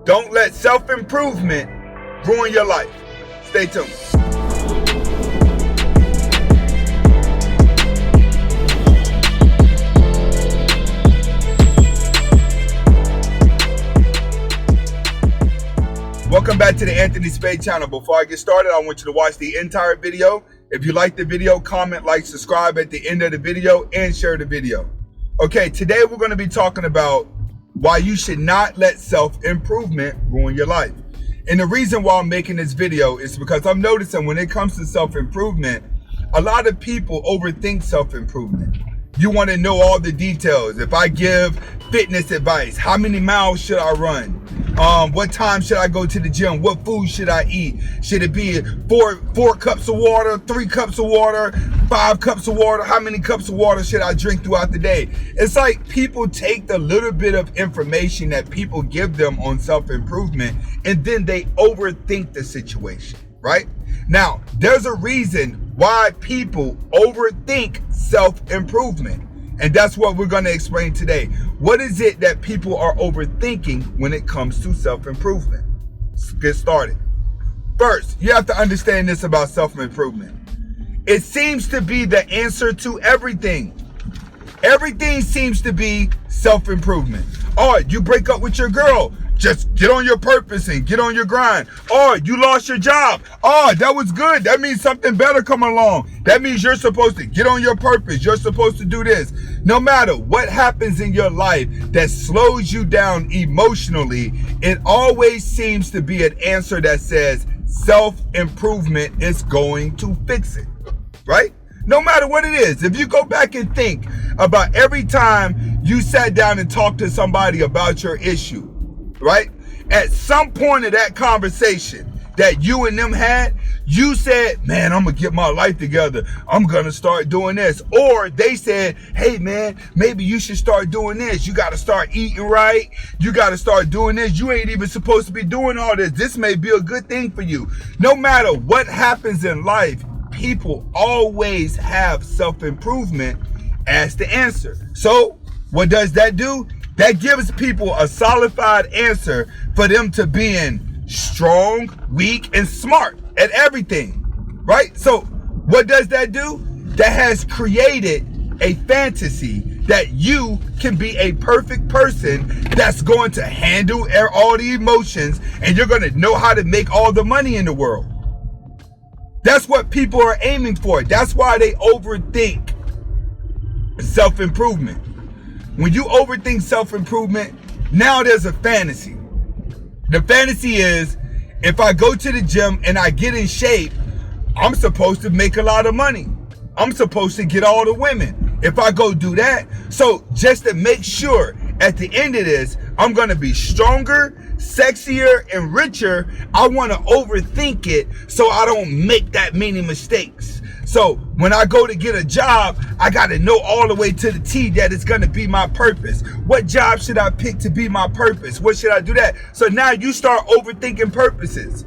Don't let self-improvement ruin your life. Stay tuned. Welcome back to the Anthony Spade channel. Before I get started, I want you to watch the entire video. If you like the video, comment, like, subscribe at the end of the video, and share the video. Okay, today we're going to be talking about why you should not let self-improvement ruin your life. And the reason why I'm making this video is because I'm noticing when it comes to self-improvement, a lot of people overthink self-improvement. You want to know all the details. If I give fitness advice, how many miles should I run? What time should I go to the gym? What food should I eat? Should it be four cups of water, 3 cups of water, 5 cups of water? How many cups of water should I drink throughout the day? It's like people take the little bit of information that people give them on self-improvement and then they overthink the situation, right? Now, there's a reason why people overthink self-improvement. And that's what we're going to explain today. What is it that people are overthinking when it comes to self-improvement? Let's get started. First, you have to understand this about self-improvement. It seems to be the answer to everything. Everything seems to be self-improvement. Oh, you break up with your girl. Just get on your purpose and get on your grind. Oh, you lost your job. Oh, that was good. That means something better coming along. That means you're supposed to get on your purpose. You're supposed to do this. No matter what happens in your life that slows you down emotionally, it always seems to be an answer that says self-improvement is going to fix it, right? No matter what it is. If you go back and think about every time you sat down and talked to somebody about your issue, right? At some point of that conversation that you and them had, you said, man, I'm gonna get my life together. I'm gonna start doing this. Or they said, hey man, maybe you should start doing this. You gotta start eating right. You gotta start doing this. You ain't even supposed to be doing all this. This may be a good thing for you. No matter what happens in life, people always have self-improvement as the answer. So what does that do? That gives people a solidified answer for them to being strong, weak, and smart at everything, right? So what does that do? That has created a fantasy that you can be a perfect person that's going to handle all the emotions and you're going to know how to make all the money in the world. That's what people are aiming for. That's why they overthink self-improvement. When you overthink self-improvement, now there's a fantasy. The fantasy is, if I go to the gym and I get in shape, I'm supposed to make a lot of money. I'm supposed to get all the women if I go do that. So just to make sure at the end of this, I'm going to be stronger, sexier, and richer. I want to overthink it so I don't make that many mistakes. So when I go to get a job, I got to know all the way to the T that it's going to be my purpose. What job should I pick to be my purpose? What should I do that? So now you start overthinking purposes.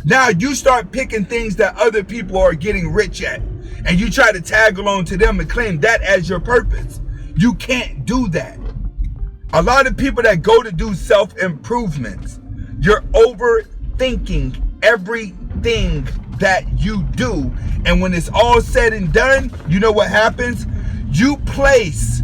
Now you start picking things that other people are getting rich at. And you try to tag along to them and claim that as your purpose. You can't do that. A lot of people that go to do self-improvements, you're overthinking everything that you do. And when it's all said and done, you know what happens? You place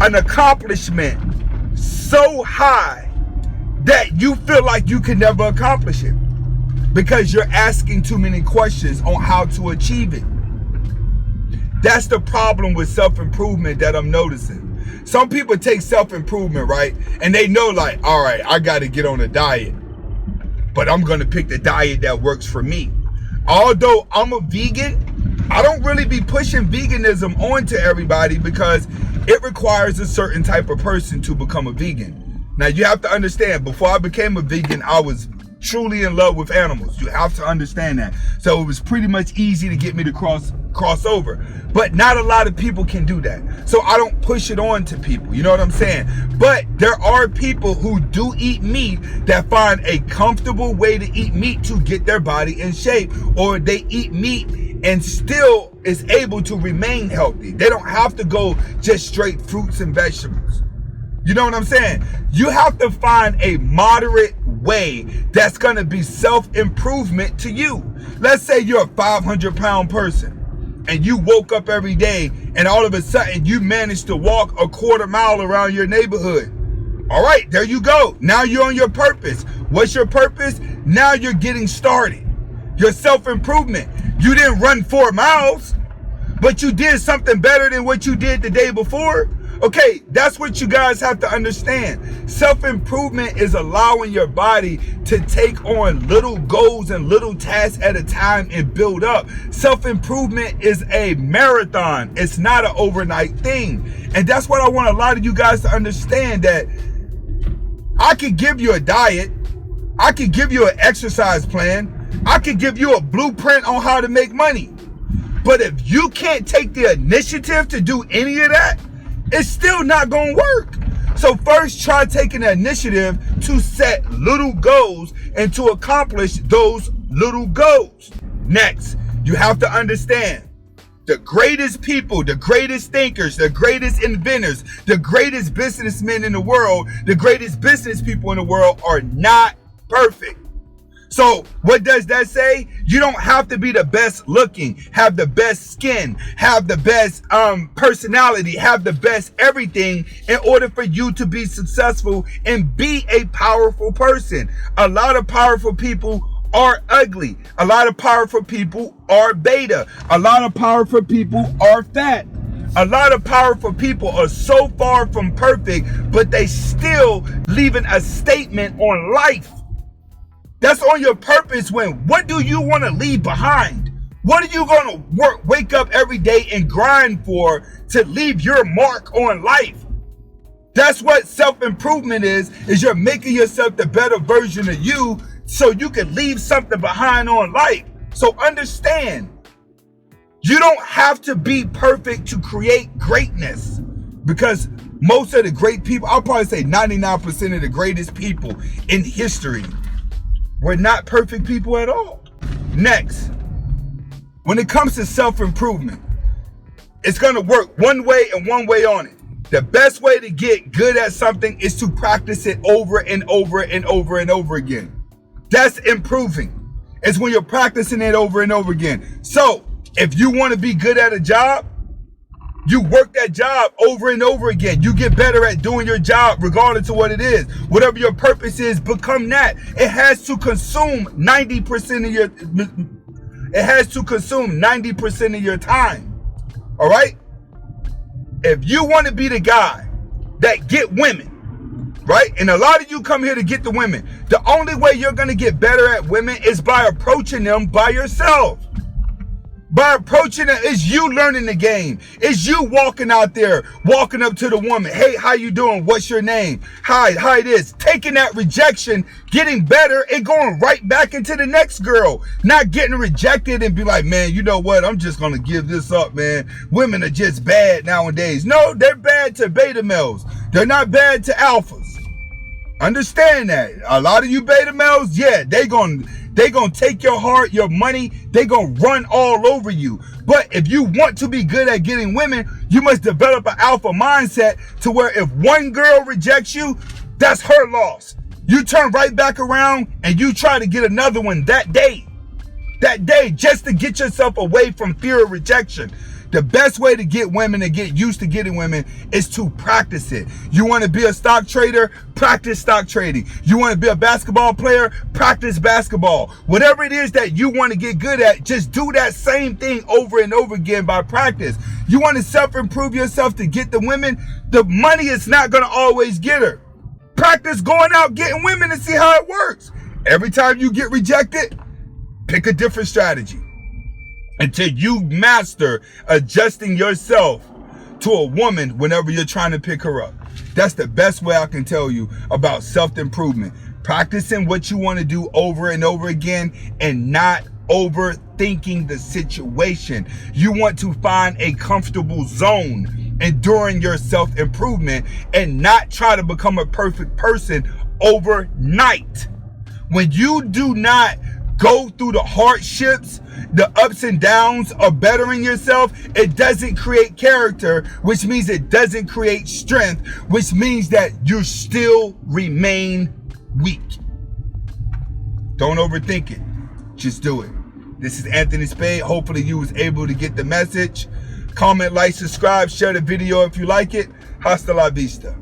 an accomplishment so high that you feel like you can never accomplish it because you're asking too many questions on how to achieve it. That's the problem with self-improvement that I'm noticing. Some people take self-improvement, right? And they know like, all right, I got to get on a diet, but I'm going to pick the diet that works for me. Although I'm a vegan, I don't really be pushing veganism onto everybody because it requires a certain type of person to become a vegan. Now you have to understand, before I became a vegan, I was truly in love with animals. You have to understand that. So it was pretty much easy to get me to cross over. But not a lot of people can do that. So I don't push it on to people. You know what I'm saying? But there are people who do eat meat that find a comfortable way to eat meat to get their body in shape. Or they eat meat and still is able to remain healthy. They don't have to go just straight fruits and vegetables. You know what I'm saying? You have to find a moderate way that's going to be self-improvement to you. Let's say you're a 500-pound person and you woke up every day and all of a sudden you managed to walk a quarter mile around your neighborhood. All right, there you go. Now you're on your purpose. What's your purpose? Now you're getting started. Your self-improvement. You didn't run 4 miles, but you did something better than what you did the day before. Okay, that's what you guys have to understand. Self-improvement is allowing your body to take on little goals and little tasks at a time and build up. Self-improvement is a marathon. It's not an overnight thing. And that's what I want a lot of you guys to understand, that I could give you a diet. I could give you an exercise plan. I could give you a blueprint on how to make money. But if you can't take the initiative to do any of that, it's still not going to work. So first, try taking the initiative to set little goals and to accomplish those little goals. Next, you have to understand the greatest people, the greatest thinkers, the greatest inventors, the greatest businessmen in the world, the greatest business people in the world are not perfect. So what does that say? You don't have to be the best looking, have the best skin, have the best personality, have the best everything in order for you to be successful and be a powerful person. A lot of powerful people are ugly. A lot of powerful people are beta. A lot of powerful people are fat. A lot of powerful people are so far from perfect, but they still leaving a statement on life. That's on your purpose. What do you want to leave behind? What are you going to wake up every day and grind for to leave your mark on life? That's what self-improvement is you're making yourself the better version of you so you can leave something behind on life. So understand, you don't have to be perfect to create greatness, because most of the great people, I'll probably say 99% of the greatest people in history were not perfect people at all. Next, when it comes to self-improvement, it's going to work one way and one way on it. The best way to get good at something is to practice it over and over and over and over again. That's improving. It's when you're practicing it over and over again. So if you want to be good at a job, you work that job over and over again. You get better at doing your job regardless of what it is. Whatever your purpose is, become that. It has to consume 90% of your time. All right? If you want to be the guy that get women, right? And a lot of you come here to get the women. The only way you're going to get better at women is by approaching them by yourself. By approaching it, is you learning the game. Is you walking out there, walking up to the woman. Hey, how you doing? What's your name? Hi this. Taking that rejection, getting better, and going right back into the next girl. Not getting rejected and be like, man, you know what? I'm just going to give this up, man. Women are just bad nowadays. No, they're bad to beta males. They're not bad to alphas. Understand that. A lot of you beta males, yeah, they gonna take your heart, your money, they gonna run all over you. But if you want to be good at getting women, you must develop an alpha mindset to where if one girl rejects you, that's her loss. You turn right back around and you try to get another one that day, just to get yourself away from fear of rejection. The best way to get women and get used to getting women is to practice it. You want to be a stock trader? Practice stock trading. You want to be a basketball player? Practice basketball. Whatever it is that you want to get good at, just do that same thing over and over again by practice. You want to self-improve yourself to get the women? The money is not going to always get her. Practice going out getting women and see how it works. Every time you get rejected, pick a different strategy until you master adjusting yourself to a woman whenever you're trying to pick her up. That's the best way I can tell you about self-improvement. Practicing what you want to do over and over again and not overthinking the situation. You want to find a comfortable zone during your self-improvement and not try to become a perfect person overnight. When you do not go through the hardships, the ups and downs of bettering yourself, it doesn't create character, which means it doesn't create strength, which means that you still remain weak. Don't overthink it. Just do it. This is Anthony Spade. Hopefully you was able to get the message. Comment, like, subscribe, share the video if you like it. Hasta la vista.